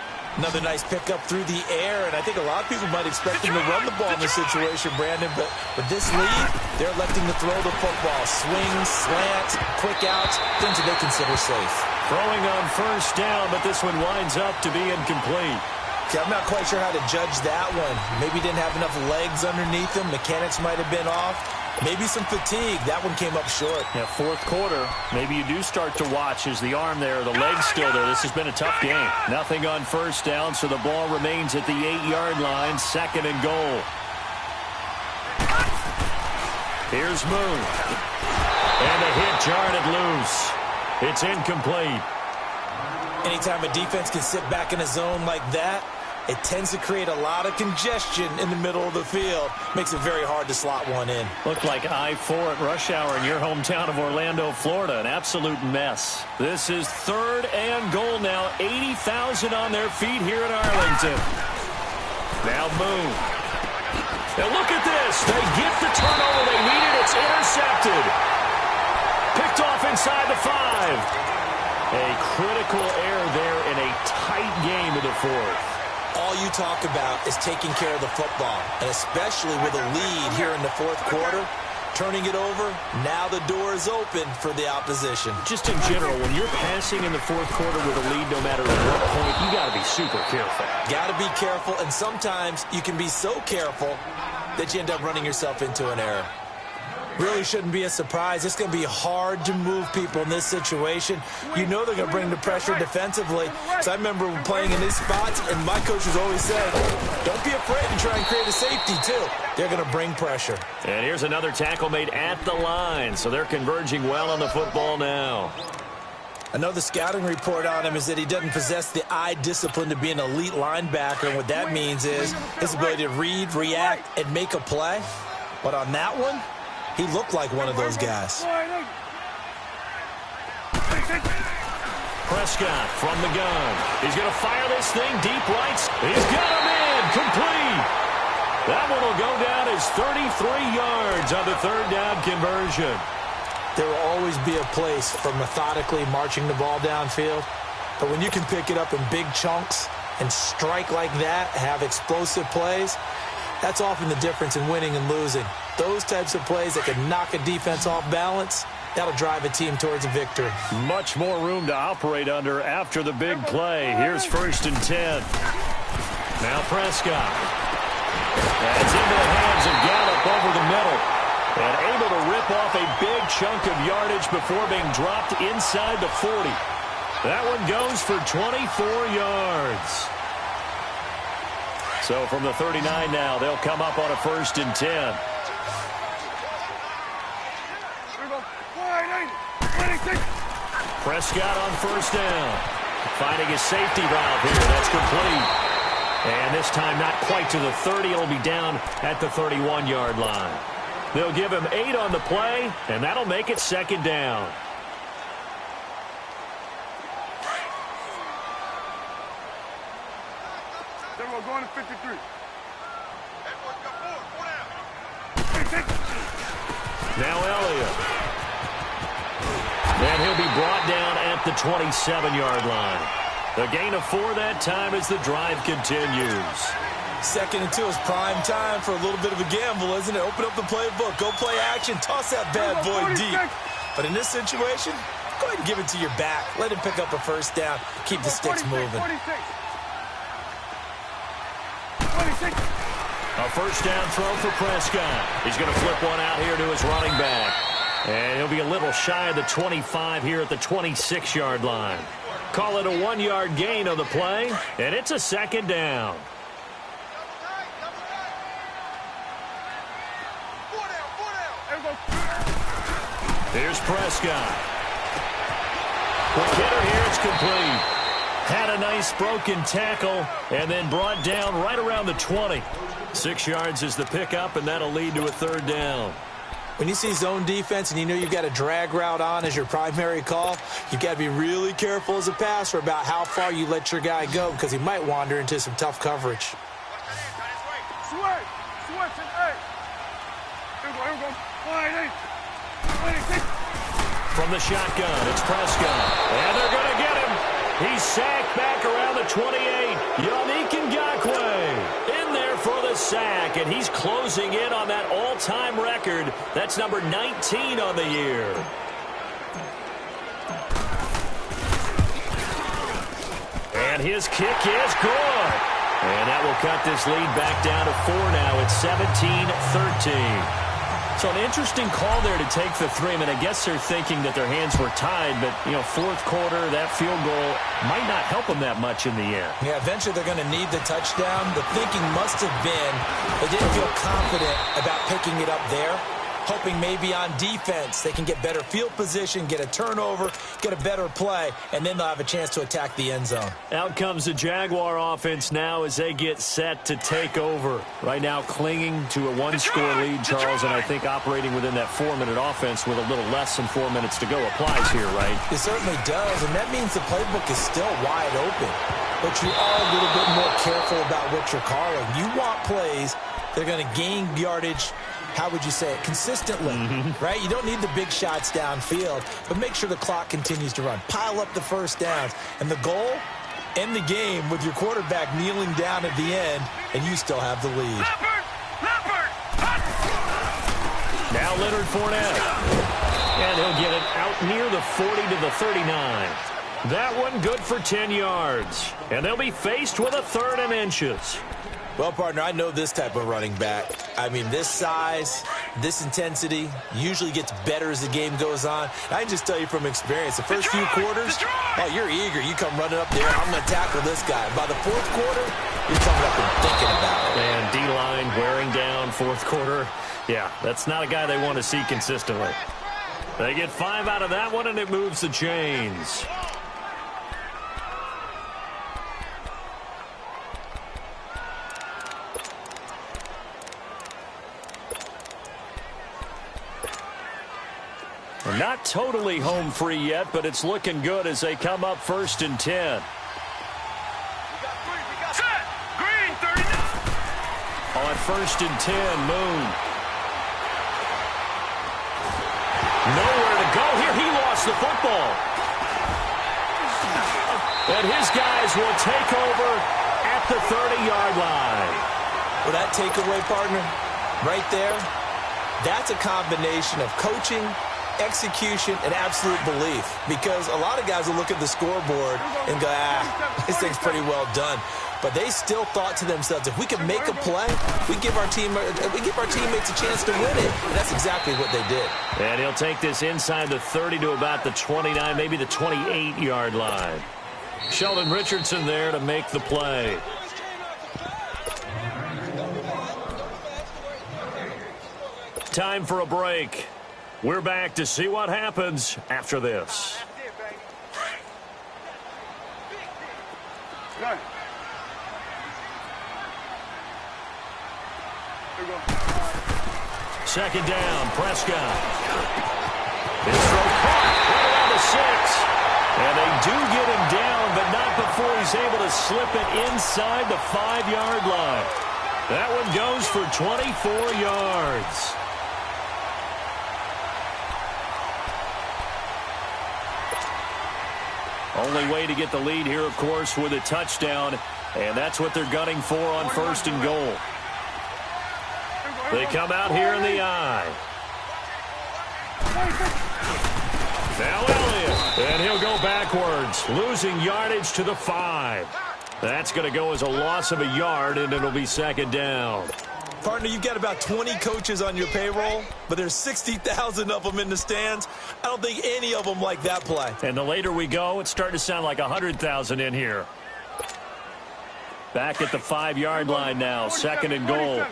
Another nice pickup through the air, and I think a lot of people might expect him to run the ball in this situation, Brandon, but with this lead, they're electing to throw the football. Swings, slants, quick outs, things that they consider safe. Throwing on first down, but this one winds up to be incomplete. See, I'm not quite sure how to judge that one. Maybe he didn't have enough legs underneath him. Mechanics might have been off. Maybe some fatigue. That one came up short. Yeah, fourth quarter, maybe you do start to watch as the arm there, the leg's still there. This has been a tough game. Nothing on first down, so the ball remains at the 8-yard line, 2nd and goal. Here's Moon. And a hit jarred it loose. It's incomplete. Anytime a defense can sit back in a zone like that, it tends to create a lot of congestion in the middle of the field. Makes it very hard to slot one in. Looked like I-4 at rush hour in your hometown of Orlando, Florida. An absolute mess. This is 3rd and goal now. 80,000 on their feet here in Arlington. Now Moon. Now look at this. They get the turnover they needed. It's intercepted. Picked off inside the 5. A critical error there in a tight game of the 4th. All you talk about is taking care of the football, and especially with a lead here in the 4th quarter, turning it over, now the door is open for the opposition. Just in general, when you're passing in the 4th quarter with a lead, no matter at what point, you got to be super careful. Got to be careful, and sometimes you can be so careful that you end up running yourself into an error. Really shouldn't be a surprise. It's going to be hard to move people in this situation. You know they're going to bring the pressure defensively. So I remember playing in these spots, and my coaches always said, don't be afraid to try and create a safety, too. They're going to bring pressure. And here's another tackle made at the line, so they're converging well on the football now. Another scouting report on him is that he doesn't possess the eye discipline to be an elite linebacker, and what that means is his ability to read, react, and make a play. But on that one, he looked like one of those guys. Prescott from the gun. He's going to fire this thing deep right. He's got him in. Complete. That one will go down as 33 yards on the 3rd down conversion. There will always be a place for methodically marching the ball downfield. But when you can pick it up in big chunks and strike like that, have explosive plays, that's often the difference in winning and losing. Those types of plays that can knock a defense off balance, that'll drive a team towards a victory. Much more room to operate under after the big play. Here's 1st and 10. Now Prescott. That's into the hands of Gallup over the middle. And able to rip off a big chunk of yardage before being dropped inside the 40. That one goes for 24 yards. So from the 39 now, they'll come up on a 1st and 10. Prescott on 1st down. Finding his safety valve here. That's complete. And this time not quite to the 30. It'll be down at the 31-yard line. They'll give him 8 on the play, and that'll make it 2nd down. We're going to 53. Now Elliott. And he'll be brought down at the 27-yard line. A gain of 4 that time as the drive continues. 2nd and 2 is prime time for a little bit of a gamble, isn't it? Open up the playbook, go play action, toss that bad boy deep. But in this situation, go ahead and give it to your back. Let him pick up a 1st down, keep the sticks moving. A 1st down throw for Prescott. He's going to flip one out here to his running back. And he'll be a little shy of the 25 here at the 26-yard line. Call it a 1-yard gain on the play, and it's a 2nd down. Here's Prescott. Quick hitter here, it's complete. Had a nice broken tackle and then brought down right around the 20. 6 yards is the pickup, and that'll lead to a 3rd down. When you see zone defense and you know you've got a drag route on as your primary call, you've got to be really careful as a passer about how far you let your guy go because he might wander into some tough coverage. From the shotgun, it's Prescott. And they're going to get him. He's sacked back around the 28. Yannick Ngakoue in there for the sack, and he's closing in on that all-time record. That's number 19 on the year. And his kick is good. And that will cut this lead back down to 4 now. It's 17-13. So an interesting call there to take the 3. I mean, I guess they're thinking that their hands were tied, but, you know, fourth quarter, that field goal might not help them that much in the end. Yeah, eventually they're going to need the touchdown. The thinking must have been they didn't feel confident about picking it up there, hoping maybe on defense they can get better field position, get a turnover, get a better play, and then they'll have a chance to attack the end zone. Out comes the Jaguar offense now as they get set to take over. Right now clinging to a one-score lead, Charles, and I think operating within that 4-minute offense with a little less than 4 minutes to go applies here, right? It certainly does, and that means the playbook is still wide open. But you are a little bit more careful about what you're calling. You want plays that are going to gain yardage, how would you say it, consistently, right? You don't need the big shots downfield, but make sure the clock continues to run. Pile up the first downs. And the goal, end the game with your quarterback kneeling down at the end, and you still have the lead. Now Leonard Fournette. And he'll get it out near the 40 to the 39. That one good for 10 yards. And they'll be faced with a 3rd and inches. Well, partner, I know this type of running back. I mean, this size, this intensity usually gets better as the game goes on. I can just tell you from experience, the first few quarters, oh, you're eager. You come running up there, I'm going to tackle this guy. By the fourth quarter, you're coming up and thinking about it. And D-line wearing down fourth quarter. Yeah, that's not a guy they want to see consistently. They get 5 out of that one, and it moves the chains. Not totally home free yet, but it's looking good as they come up 1st and 10. On 1st and 10, Moon. Nowhere to go here. He lost the football. And his guys will take over at the 30-yard line. Well, that takeaway, partner, right there, that's a combination of coaching, execution, and absolute belief, because a lot of guys will look at the scoreboard and go, this thing's pretty well done. But they still thought to themselves, if we can make a play, we give our teammates a chance to win it. And that's exactly what they did. And he'll take this inside the 30 to about the 29, maybe the 28-yard line. Sheldon Richardson there to make the play. Time for a break. We're back to see what happens after this. Second down, Prescott. His throw caught right around the 6. And they do get him down, but not before he's able to slip it inside the 5-yard line. That one goes for 24 yards. Only way to get the lead here, of course, with a touchdown, and that's what they're gunning for on 1st and goal. They come out here in the eye. Now Elliott, and he'll go backwards, losing yardage to the 5. That's going to go as a loss of a yard, and it'll be 2nd down. Partner, you've got about 20 coaches on your payroll, but there's 60,000 of them in the stands. I don't think any of them like that play. And the later we go, it's starting to sound like 100,000 in here. Back at the 5-yard line now, 2nd and goal.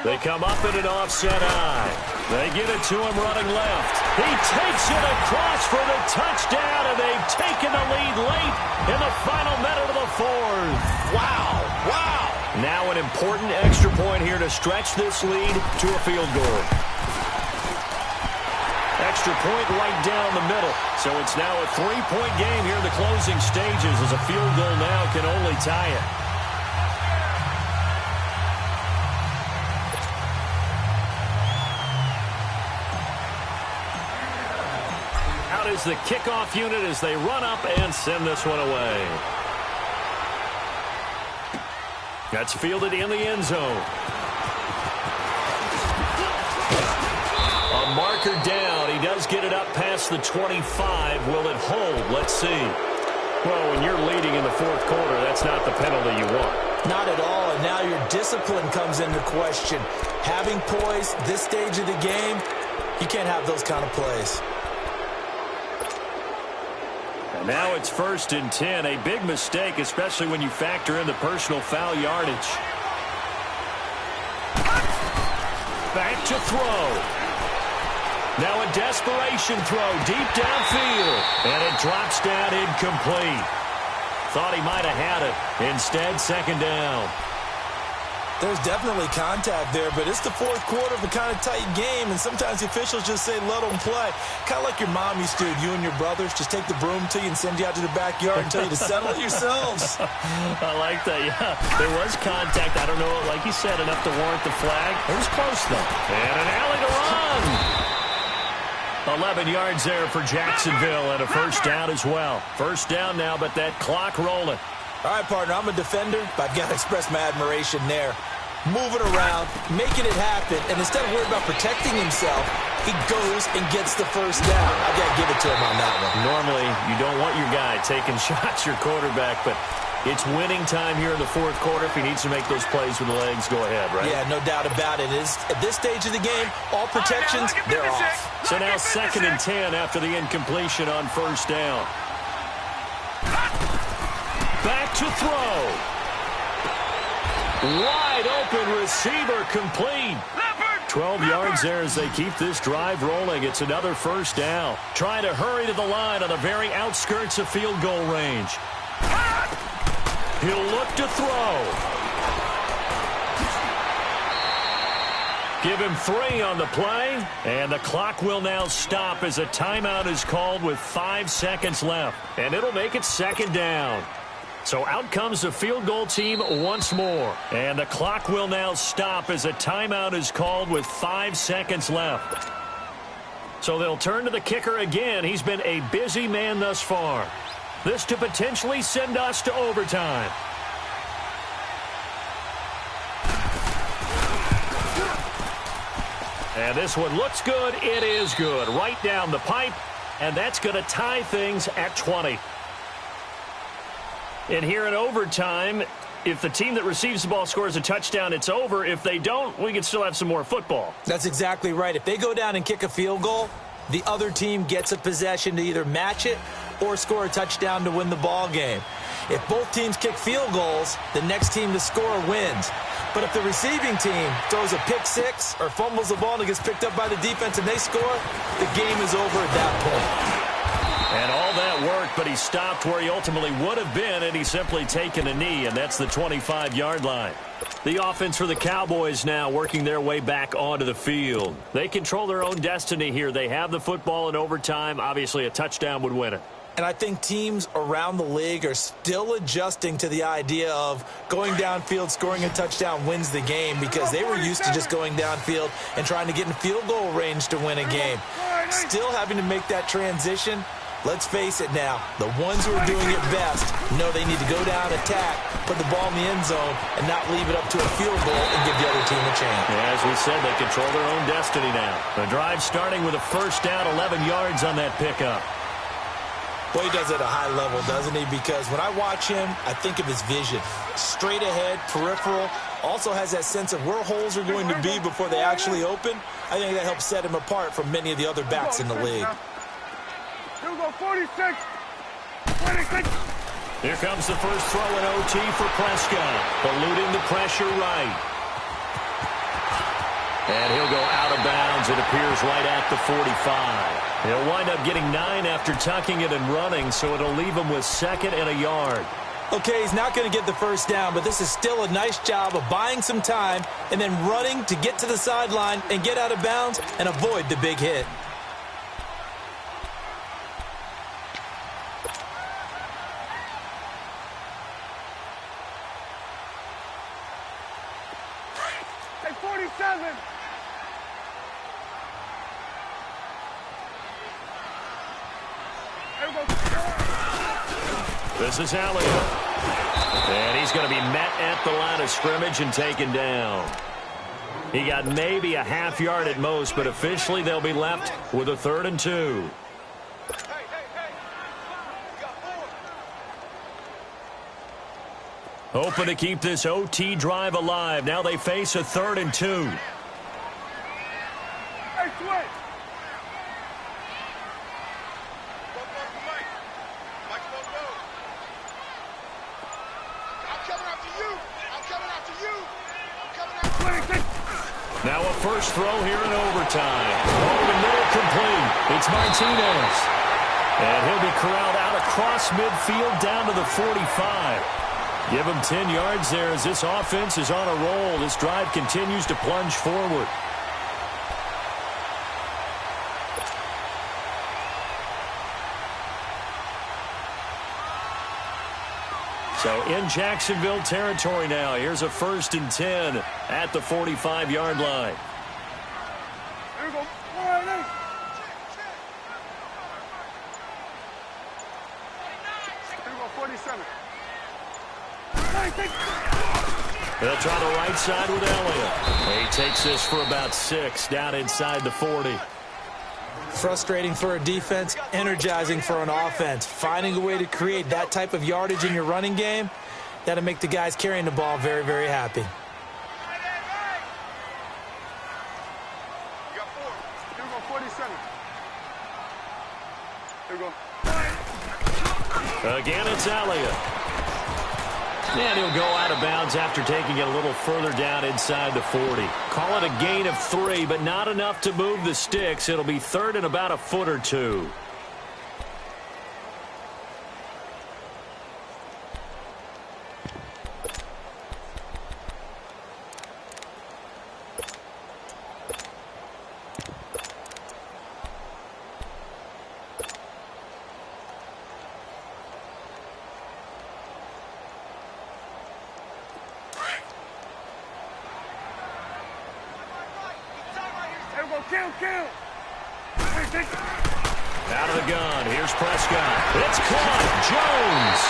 They come up in an offset eye. They give it to him running left. He takes it across for the touchdown, and they've taken the lead late in the final minute of the 4th. Wow, wow. Now an important extra point here to stretch this lead to a field goal. Extra point right down the middle. So it's now a 3-point game here in the closing stages, as a field goal now can only tie it. is the kickoff unit as they run up and send this one away. That's fielded in the end zone. A marker down. He does get it up past the 25. Will it hold? Let's see. Well, when you're leading in the fourth quarter, that's not the penalty you want. Not at all, and now your discipline comes into question. Having poise this stage of the game, you can't have those kind of plays. And now it's 1st and 10. A big mistake, especially when you factor in the personal foul yardage. Back to throw. Now a desperation throw deep downfield. And it drops down incomplete. Thought he might have had it. Instead, 2nd down. There's definitely contact there, but it's the fourth quarter of a kind of tight game, and sometimes the officials just say, let them play. Kind of like your mom used to, you and your brothers, just take the broom to you and send you out to the backyard and tell you to settle it yourselves. I like that, yeah. There was contact. I don't know, like you said, enough to warrant the flag. It was close, though. And an alley to run. 11 yards there for Jacksonville and a 1st down as well. 1st down now, but that clock rolling. All right, partner, I'm a defender, but I've got to express my admiration there. Moving around, making it happen, and instead of worrying about protecting himself, he goes and gets the 1st down. I've got to give it to him on that one. Normally, you don't want your guy taking shots, your quarterback, but it's winning time here in the fourth quarter. If he needs to make those plays with the legs, go ahead, right? Yeah, no doubt about it. At this stage of the game, all protections, they're off. So now 2nd and 10 after the incompletion on 1st down. Back to throw. Wide open receiver complete. 12 yards there as they keep this drive rolling. It's another 1st down. Trying to hurry to the line on the very outskirts of field goal range. He'll look to throw. Give him 3 on the play, and the clock will now stop as a timeout is called with 5 seconds left, and it'll make it 2nd down. So out comes the field goal team once more, and the clock will now stop as a timeout is called with 5 seconds left. So they'll turn to the kicker again. He's been a busy man thus far. This to potentially send us to overtime. And this one looks good. It is good. Right down the pipe. And that's going to tie things at 20. And here in overtime, if the team that receives the ball scores a touchdown, it's over. If they don't, we can still have some more football. That's exactly right. If they go down and kick a field goal, the other team gets a possession to either match it or score a touchdown to win the ball game. If both teams kick field goals, the next team to score wins. But if the receiving team throws a pick six or fumbles the ball and it gets picked up by the defense and they score, the game is over at that point. And all that worked, but he stopped where he ultimately would have been, and he's simply taken a knee, and that's the 25-yard line. The offense for the Cowboys now working their way back onto the field. They control their own destiny here. They have the football in overtime. Obviously, a touchdown would win it. And I think teams around the league are still adjusting to the idea of going downfield, scoring a touchdown wins the game, because they were used to just going downfield and trying to get in field goal range to win a game. Still having to make that transition. Let's face it now, the ones who are doing it best know they need to go down, attack, put the ball in the end zone, and not leave it up to a field goal and give the other team a chance. Yeah, as we said, they control their own destiny now. The drive starting with a 1st down, 11 yards on that pickup. Well, he does it at a high level, doesn't he? Because when I watch him, I think of his vision. Straight ahead, peripheral, also has that sense of where holes are going to be before they actually open. I think that helps set him apart from many of the other backs in the league. 46. 26. Here comes the first throw in OT for Prescott. Eluding the pressure right. And he'll go out of bounds. It appears right at the 45. He'll wind up getting 9 after tucking it and running, so it'll leave him with 2nd and a yard. Okay, he's not going to get the 1st down, but this is still a nice job of buying some time and then running to get to the sideline and get out of bounds and avoid the big hit. Hey, 47. This is Elliott. And he's going to be met at the line of scrimmage and taken down. He got maybe a half yard at most, but officially they'll be left with a 3rd and 2. Hoping to keep this OT drive alive. Now they face a 3rd and 2. Now a first throw here in overtime. Over the middle, complete. It's Martinez. And he'll be corralled out across midfield down to the 45. Give him 10 yards there as this offense is on a roll. This drive continues to plunge forward. So in Jacksonville territory now. Here's a 1st and 10 at the 45-yard line. There we go. There we go, 47. They'll try the right side with Elliott. He takes this for about 6 down inside the 40. Frustrating for a defense, energizing for an offense. Finding a way to create that type of yardage in your running game, that'll make the guys carrying the ball very, very happy. You got 4. Here we go, 47. Here we go. Again, it's Elliott. And he'll go out of bounds after taking it a little further down inside the 40. Call it a gain of 3, but not enough to move the sticks. It'll be 3rd and about a foot or 2. Kill. Out of the gun. Here's Prescott. It's caught. Jones.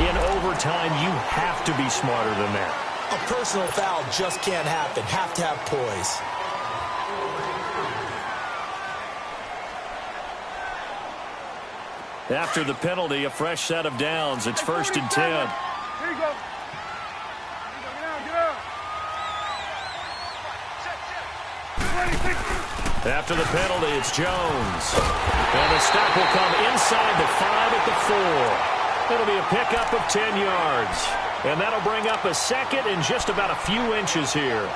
In overtime, you have to be smarter than that. A personal foul just can't happen. Have to have poise. After the penalty, a fresh set of downs. It's 1st and 10. Here you go. After the penalty, it's Jones. And the stop will come inside the 5 at the 4. It'll be a pickup of 10 yards. And that'll bring up a 2nd and just about a few inches here.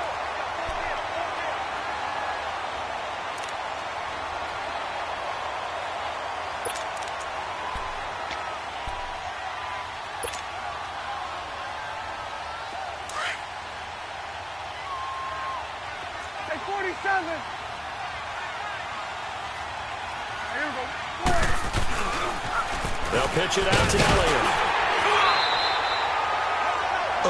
Hey, 47. They'll pitch it out to Elliott.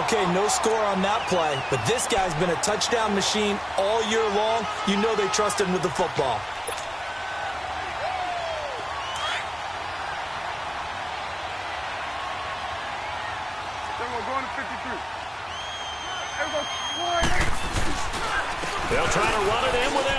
Okay, no score on that play, but this guy's been a touchdown machine all year long. You know they trust him with the football. Then we're going to 53. They'll try to run it in with